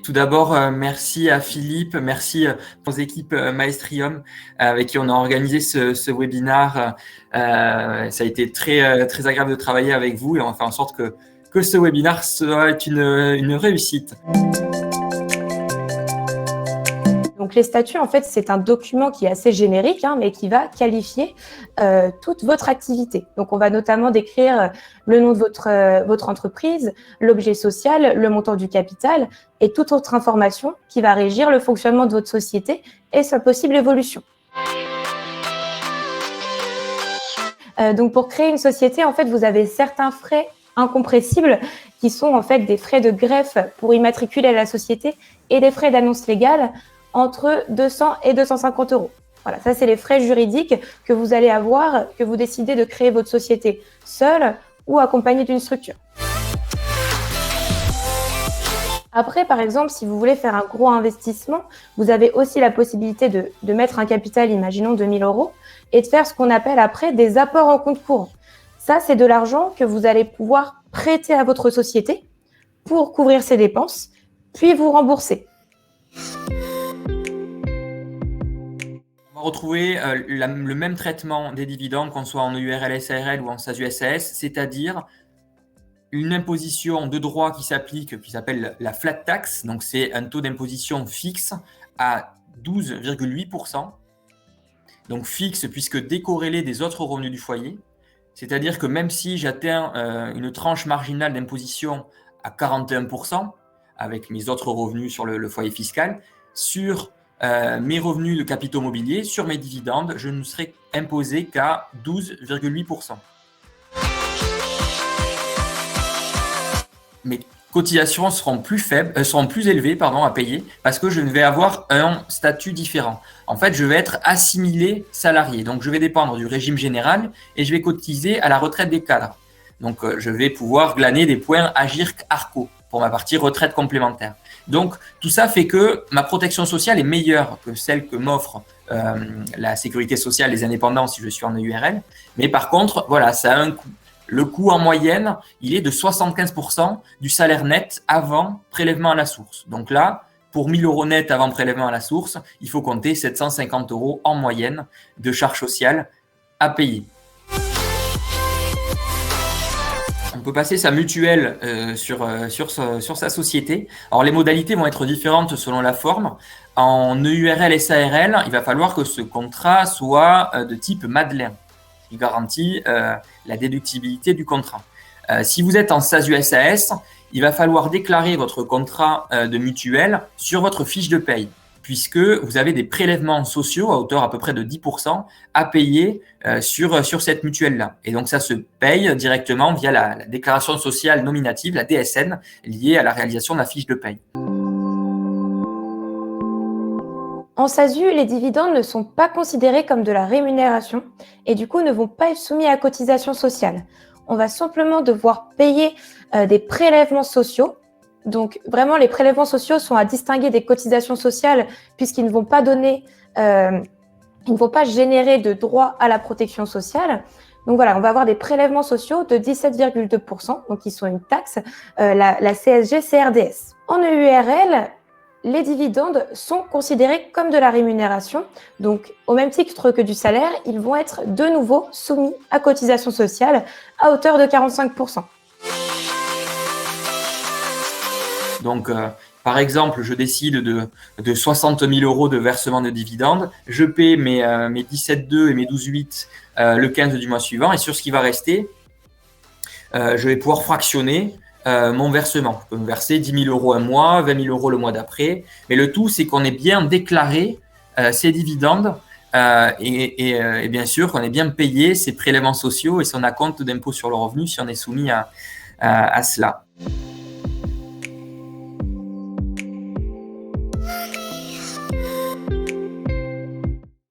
Tout d'abord, merci à Philippe, merci aux équipes Maestrium avec qui on a organisé ce webinaire. Ça a été très agréable de travailler avec vous et on va faire en sorte que ce webinaire soit une réussite. Donc les statuts, en fait, c'est un document qui est assez générique, mais qui va qualifier toute votre activité. Donc on va notamment décrire le nom de votre entreprise, l'objet social, le montant du capital et toute autre information qui va régir le fonctionnement de votre société et sa possible évolution. Donc pour créer une société, en fait, vous avez certains frais incompressibles qui sont en fait des frais de greffe pour immatriculer la société et des frais d'annonce légale entre 200 et 250 euros. Voilà, ça c'est les frais juridiques que vous allez avoir, que vous décidez de créer votre société seule ou accompagnée d'une structure. Après, par exemple, si vous voulez faire un gros investissement, vous avez aussi la possibilité de mettre un capital, imaginons 2 000 euros, et de faire ce qu'on appelle après des apports en compte courant. Ça, c'est de l'argent que vous allez pouvoir prêter à votre société pour couvrir ses dépenses, puis vous rembourser. On va retrouver le même traitement des dividendes, qu'on soit en EURL, SARL ou en SASU SAS, c'est-à-dire une imposition de droit qui s'applique, qui s'appelle la flat tax. Donc, c'est un taux d'imposition fixe à 12,8%. Donc, fixe puisque décorrélé des autres revenus du foyer. C'est-à-dire que même si j'atteins une tranche marginale d'imposition à 41% avec mes autres revenus sur le foyer fiscal, sur mes revenus de capitaux mobiliers, sur mes dividendes, je ne serai imposé qu'à 12,8%. Mes cotisations seront plus élevées à payer parce que je vais avoir un statut différent. En fait, je vais être assimilé salarié. Donc, je vais dépendre du régime général et je vais cotiser à la retraite des cadres. Donc, je vais pouvoir glaner des points AGIRC-ARCO pour ma partie retraite complémentaire. Donc, tout ça fait que ma protection sociale est meilleure que celle que m'offre la sécurité sociale des indépendants si je suis en EURL. Mais par contre, voilà, ça a un coût. Le coût en moyenne, il est de 75% du salaire net avant prélèvement à la source. Donc là, pour 1 000 euros net avant prélèvement à la source, il faut compter 750 euros en moyenne de charges sociales à payer. On peut passer sa mutuelle sur sa société. Alors, les modalités vont être différentes selon la forme. En EURL, SARL, il va falloir que ce contrat soit de type Madeleine, qui garantit la déductibilité du contrat. Si vous êtes en SASU SAS, il va falloir déclarer votre contrat de mutuelle sur votre fiche de paye, puisque vous avez des prélèvements sociaux à hauteur à peu près de 10% à payer sur cette mutuelle-là. Et donc, ça se paye directement via la déclaration sociale nominative, la DSN, liée à la réalisation de la fiche de paye. En SASU, les dividendes ne sont pas considérés comme de la rémunération et du coup ne vont pas être soumis à cotisation sociale. On va simplement devoir payer des prélèvements sociaux. Donc vraiment, les prélèvements sociaux sont à distinguer des cotisations sociales puisqu'ils ne vont pas générer de droit à la protection sociale. Donc voilà, on va avoir des prélèvements sociaux de 17,2%, donc qui sont une taxe, la CSG-CRDS. En EURL, les dividendes sont considérés comme de la rémunération. Donc, au même titre que du salaire, ils vont être de nouveau soumis à cotisation sociale à hauteur de 45%. Donc, par exemple, je décide de 60 000 euros de versement de dividendes. Je paie mes 17,2 et mes 12,8 le 15 du mois suivant. Et sur ce qui va rester, je vais pouvoir fractionner mon versement. Je peux me verser 10 000 euros un mois, 20 000 euros le mois d'après. Mais le tout, c'est qu'on ait bien déclaré ces dividendes et bien sûr qu'on ait bien payé ces prélèvements sociaux et son acompte d'impôt sur le revenu si on est soumis à cela.